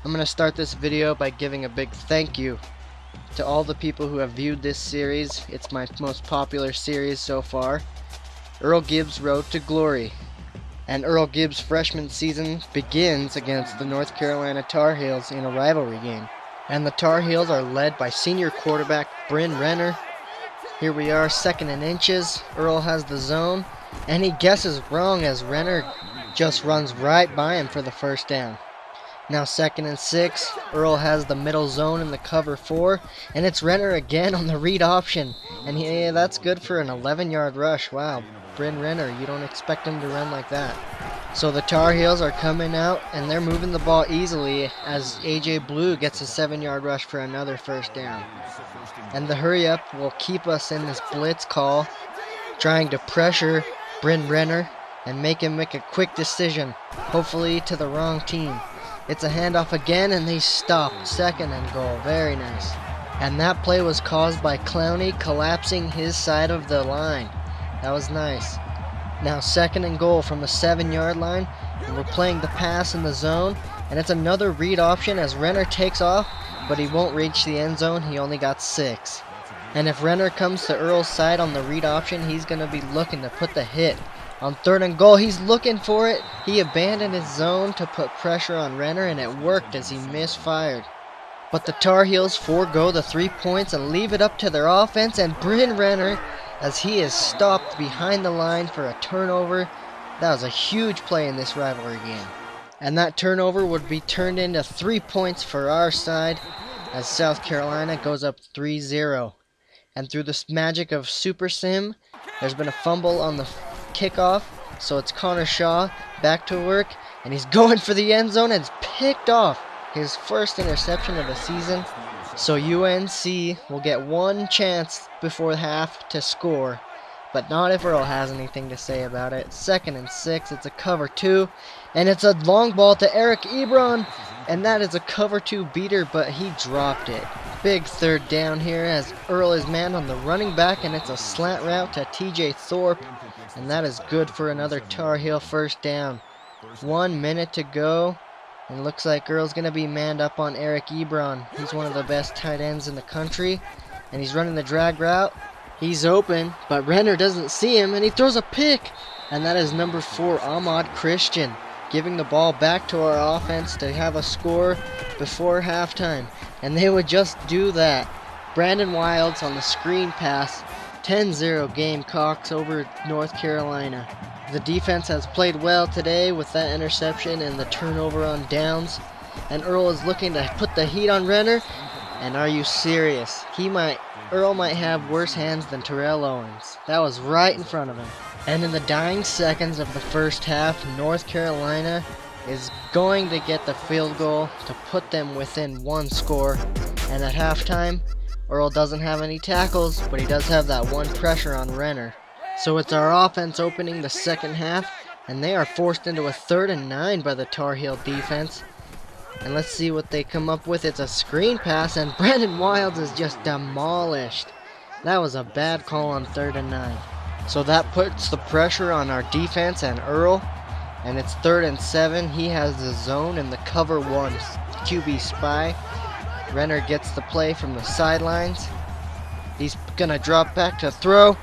I'm going to start this video by giving a big thank you to all the people who have viewed this series. It's my most popular series so far. Earl Gibbs' Road to Glory. And Earl Gibbs' freshman season begins against the North Carolina Tar Heels in a rivalry game. And the Tar Heels are led by senior quarterback Bryn Renner. Here we are, 2nd and inches. Earl has the zone, and he guesses wrong as Renner just runs right by him for the first down. Now 2nd and 6. Earl has the middle zone in the cover 4, and it's Renner again on the read option. And that's good for an 11-yard rush. Wow, Bryn Renner, you don't expect him to run like that. So the Tar Heels are coming out, and they're moving the ball easily as AJ Blue gets a 7-yard rush for another first down. And the hurry up will keep us in this blitz call, trying to pressure Bryn Renner and make him make a quick decision, hopefully to the wrong team. It's a handoff again, and they stop. 2nd and goal. Very nice. And that play was caused by Clowney collapsing his side of the line. That was nice. Now 2nd and goal from the 7-yard line, and we're playing the pass in the zone, and it's another read option as Renner takes off, but he won't reach the end zone. He only got 6. And if Renner comes to Earl's side on the read option, he's going to be looking to put the hit. On 3rd and goal, he's looking for it. He abandoned his zone to put pressure on Renner, and it worked as he misfired. But the Tar Heels forego the 3 points and leave it up to their offense, and Bryn Renner, as he is stopped behind the line for a turnover. That was a huge play in this rivalry game. And that turnover would be turned into 3 points for our side as South Carolina goes up 3-0. And through the magic of Super Sim, there's been a fumble on the kickoff, so it's Connor Shaw back to work, and he's going for the end zone, and it's picked off. His first interception of the season. So UNC will get one chance before half to score, but not if Earl has anything to say about it. 2nd and 6, it's a cover 2, and it's a long ball to Eric Ebron, and that is a cover 2 beater, but he dropped it. Big 3rd down here as Earl is manned on the running back, and it's a slant route to TJ Thorpe, and that is good for another Tar Heel first down. 1 minute to go, and looks like Earl's going to be manned up on Eric Ebron. He's one of the best tight ends in the country, and he's running the drag route. He's open, but Renner doesn't see him, and he throws a pick, and that is number 4, Ahmad Christian, giving the ball back to our offense to have a score before halftime. And they would just do that. Brandon Wilds on the screen pass. 10-0 Gamecocks over North Carolina. The defense has played well today with that interception and the turnover on downs. And Earl is looking to put the heat on Renner. And are you serious? Earl might have worse hands than Terrell Owens. That was right in front of him. And in the dying seconds of the first half, North Carolina is going to get the field goal to put them within 1 score. And at halftime, Earl doesn't have any tackles, but he does have that 1 pressure on Renner. So it's our offense opening the second half, and they are forced into a 3rd and 9 by the Tar Heel defense. And let's see what they come up with. It's a screen pass, and Brandon Wilds is just demolished. That was a bad call on 3rd and 9. So that puts the pressure on our defense and Earl. And it's 3rd and 7. He has the zone in the cover 1 QB spy. Renner gets the play from the sidelines. He's gonna drop back to throw.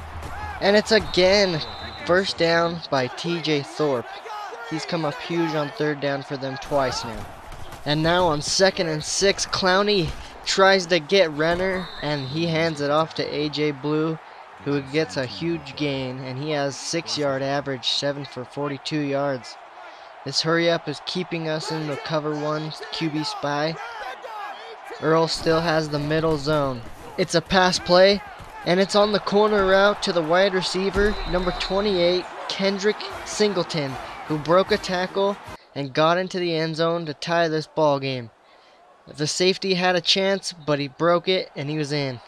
And it's again first down by TJ Thorpe. He's come up huge on 3rd down for them twice now. And now on 2nd and 6, Clowney tries to get Renner, and he hands it off to AJ Blue, who gets a huge gain, and he has 6-yard average, 7 for 42 yards. This hurry up is keeping us in the cover 1 QB spy. Earl still has the middle zone. It's a pass play, and it's on the corner route to the wide receiver, number 28, Kendrick Singleton, who broke a tackle and got into the end zone to tie this ball game. The safety had a chance, but he broke it, and he was in.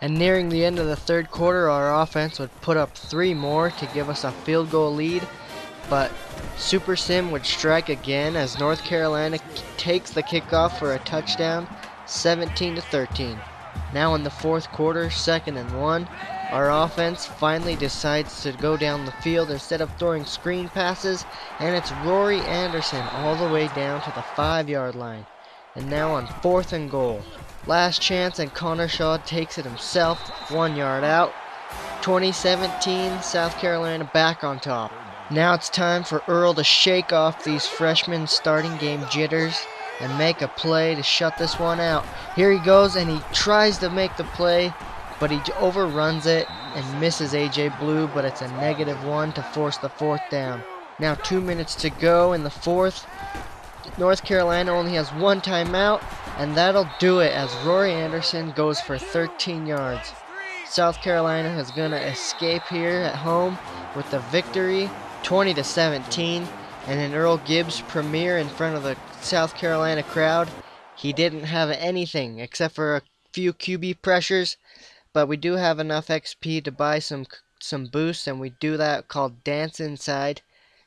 And nearing the end of the 3rd quarter, our offense would put up 3 more to give us a field goal lead, but Super Sim would strike again as North Carolina takes the kickoff for a touchdown, 17-13. Now in the 4th quarter, 2nd and 1, our offense finally decides to go down the field instead of throwing screen passes, and it's Rory Anderson all the way down to the 5-yard line. And now on 4th and goal. Last chance, and Connor Shaw takes it himself, 1 yard out. 2017, South Carolina back on top. Now it's time for Earl to shake off these freshmen starting game jitters and make a play to shut this one out. Here he goes, and he tries to make the play, but he overruns it and misses AJ Blue, but it's a -1 to force the 4th down. Now 2 minutes to go in the 4th. North Carolina only has 1 timeout, and that'll do it as Rory Anderson goes for 13 yards. South Carolina is going to escape here at home with the victory, 20-17, and in Earl Gibbs' premiere in front of the South Carolina crowd, he didn't have anything except for a few QB pressures, but we do have enough XP to buy some boosts, and we do that called Dance Inside.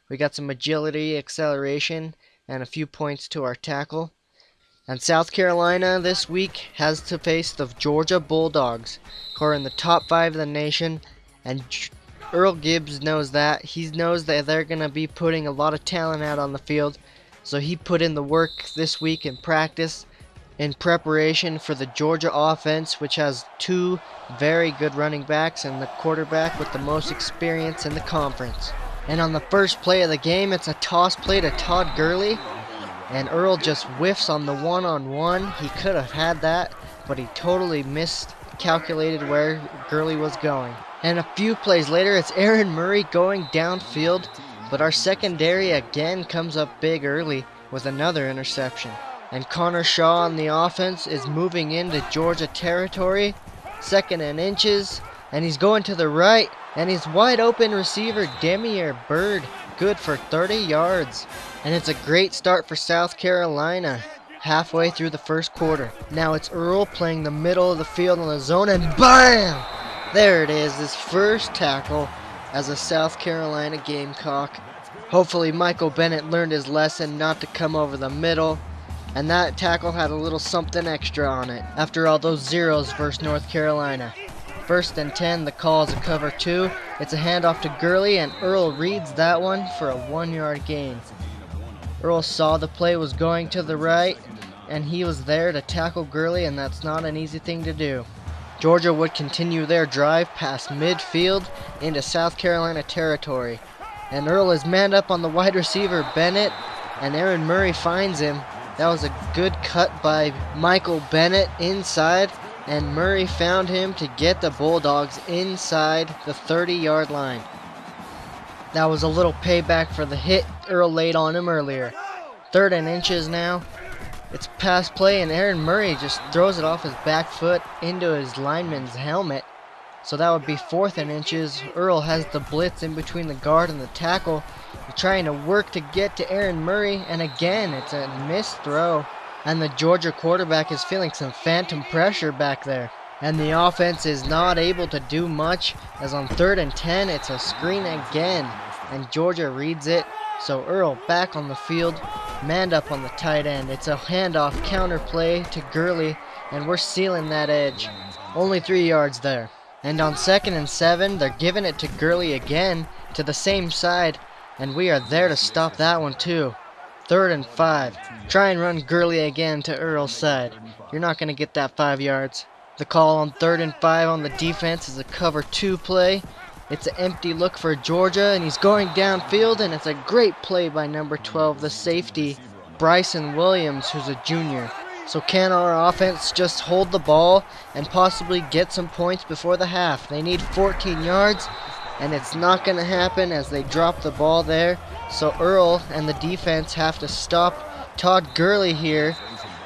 We got some agility, acceleration, and a few points to our tackle. And South Carolina this week has to face the Georgia Bulldogs, who are in the top 5 of the nation, and Earl Gibbs knows that. He knows that they're going to be putting a lot of talent out on the field, so he put in the work this week in practice in preparation for the Georgia offense, which has 2 very good running backs and the quarterback with the most experience in the conference. And on the first play of the game, it's a toss play to Todd Gurley, and Earl just whiffs on the one-on-one. He could have had that, but he totally miscalculated where Gurley was going. And a few plays later, it's Aaron Murray going downfield, but our secondary again comes up big early with another interception. And Connor Shaw on the offense is moving into Georgia territory, 2nd and inches, and he's going to the right, and his wide open receiver Demier Bird, good for 30 yards. And it's a great start for South Carolina halfway through the first quarter. Now it's Earl playing the middle of the field on the zone, and BAM! There it is, his first tackle as a South Carolina Gamecock. Hopefully Michael Bennett learned his lesson not to come over the middle, and that tackle had a little something extra on it after all those zeros versus North Carolina. 1st and 10, the call is a cover 2. It's a handoff to Gurley, and Earl reads that one for a 1-yard gain. Earl saw the play was going to the right, and he was there to tackle Gurley, and that's not an easy thing to do. Georgia would continue their drive past midfield into South Carolina territory, and Earl is manned up on the wide receiver Bennett, and Aaron Murray finds him. That was a good cut by Michael Bennett inside, and Murray found him to get the Bulldogs inside the 30-yard line. That was a little payback for the hit Earl laid on him earlier. 3rd and inches now. It's pass play, and Aaron Murray just throws it off his back foot into his lineman's helmet. So that would be 4th and inches. Earl has the blitz in between the guard and the tackle. He's trying to work to get to Aaron Murray, and again, it's a missed throw. And the Georgia quarterback is feeling some phantom pressure back there. And the offense is not able to do much, as on 3rd and 10, it's a screen again, and Georgia reads it. So Earl back on the field, manned up on the tight end. It's a handoff counter play to Gurley, and we're sealing that edge. Only 3 yards there. And on 2nd and 7, they're giving it to Gurley again to the same side, and we are there to stop that one too. 3rd and 5. Try and run Gurley again to Earl's side. You're not going to get that 5 yards. The call on 3rd and 5 on the defense is a cover 2 play. It's an empty look for Georgia, and he's going downfield, and it's a great play by number 12, the safety, Bryson Williams, who's a junior. So can our offense just hold the ball and possibly get some points before the half? They need 14 yards, and it's not going to happen as they drop the ball there. So Earl and the defense have to stop Todd Gurley here,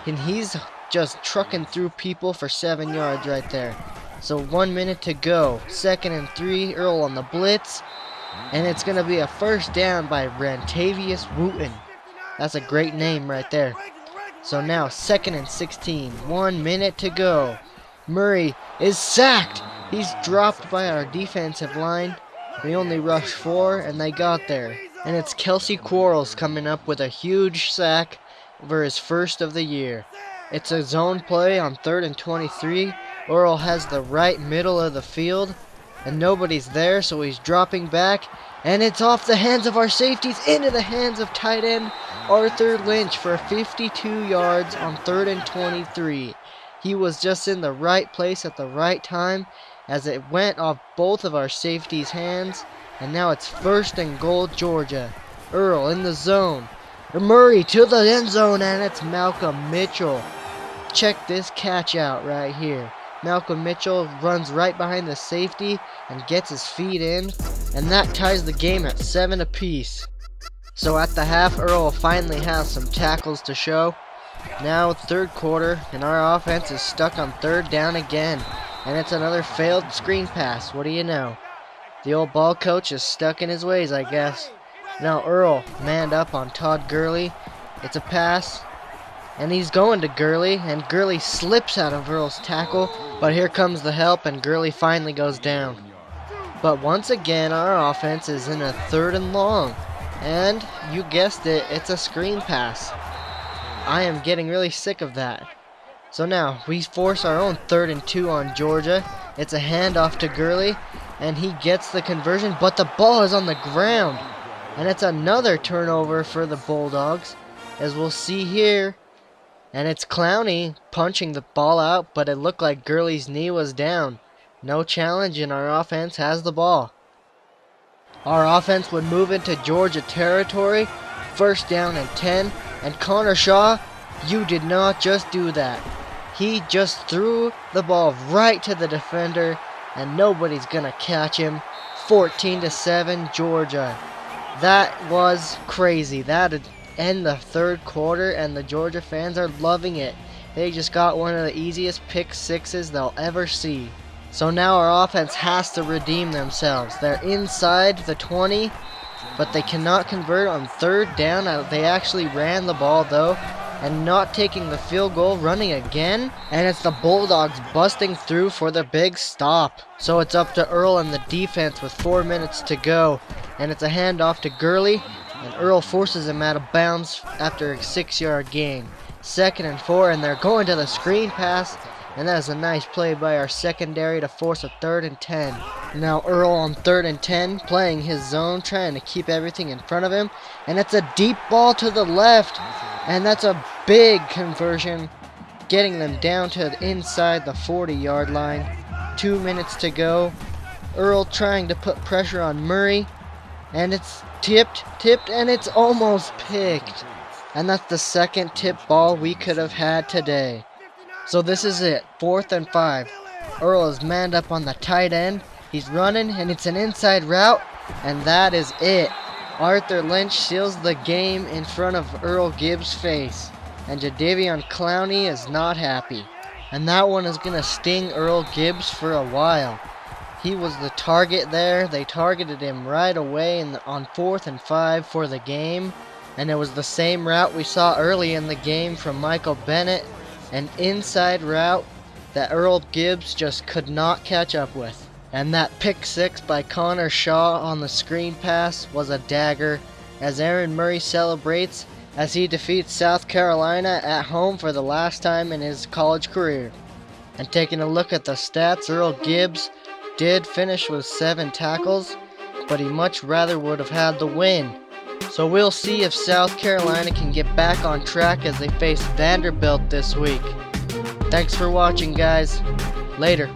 and he's just trucking through people for 7 yards right there. So 1 minute to go. 2nd and 3, Earl on the blitz. And it's going to be a first down by Rantavius Wooten. That's a great name right there. So now 2nd and 16. 1 minute to go. Murray is sacked. He's dropped by our defensive line. We only rushed 4, and they got there. And it's Kelsey Quarles coming up with a huge sack for his first of the year. It's a zone play on 3rd and 23. Earl has the right middle of the field, and nobody's there, so he's dropping back, and it's off the hands of our safeties into the hands of tight end Arthur Lynch for 52 yards on 3rd and 23. He was just in the right place at the right time as it went off both of our safeties' hands, and now it's 1st and goal, Georgia. Earl in the zone. Murray to the end zone, and it's Malcolm Mitchell. Check this catch out right here. Malcolm Mitchell runs right behind the safety and gets his feet in, and that ties the game at 7 apiece. So at the half, Earl finally has some tackles to show. Now 3rd quarter, and our offense is stuck on 3rd down again, and it's another failed screen pass. What do you know? The old ball coach is stuck in his ways, I guess. Now Earl manned up on Todd Gurley. It's a pass, and he's going to Gurley, and Gurley slips out of Earl's tackle, but here comes the help, and Gurley finally goes down. But once again, our offense is in a 3rd and long, and you guessed it, it's a screen pass. I am getting really sick of that. So now we force our own 3rd and 2 on Georgia. It's a handoff to Gurley, and he gets the conversion, but the ball is on the ground, and it's another turnover for the Bulldogs, as we'll see here. And it's Clowney punching the ball out, but it looked like Gurley's knee was down. No challenge, and our offense has the ball. Our offense would move into Georgia territory. 1st down and 10. And Connor Shaw, you did not just do that. He just threw the ball right to the defender, and nobody's gonna catch him. 14-7 Georgia. That was crazy. That end the 3rd quarter, and the Georgia fans are loving it. They just got one of the easiest pick sixes they'll ever see. So now our offense has to redeem themselves. They're inside the 20, but they cannot convert on 3rd down. They actually ran the ball though, and not taking the field goal, running again, and it's the Bulldogs busting through for the big stop. So it's up to Earl and the defense with 4 minutes to go, and it's a handoff to Gurley, and Earl forces him out of bounds after a 6-yard gain. 2nd and 4, and they're going to the screen pass, and that is a nice play by our secondary to force a 3rd and 10. Now Earl on 3rd and 10, playing his zone, trying to keep everything in front of him, and it's a deep ball to the left, and that's a big conversion, getting them down to inside the 40-yard line. 2 minutes to go. Earl trying to put pressure on Murray, and it's tipped, and it's almost picked. And that's the 2nd tip ball we could have had today. So this is it, 4th and 5. Earl is manned up on the tight end. He's running, and it's an inside route, and that is it. Arthur Lynch seals the game in front of Earl Gibbs' face, and Jadeveon Clowney is not happy. And that one is going to sting Earl Gibbs for a while. He was the target there. They targeted him right away on 4th and 5 for the game, and it was the same route we saw early in the game from Michael Bennett, an inside route that Earl Gibbs just could not catch up with. And that pick 6 by Connor Shaw on the screen pass was a dagger, as Aaron Murray celebrates as he defeats South Carolina at home for the last time in his college career. And taking a look at the stats, Earl Gibbs did finish with 7 tackles, but he much rather would have had the win. So we'll see if South Carolina can get back on track as they face Vanderbilt this week. Thanks for watching, guys. Later.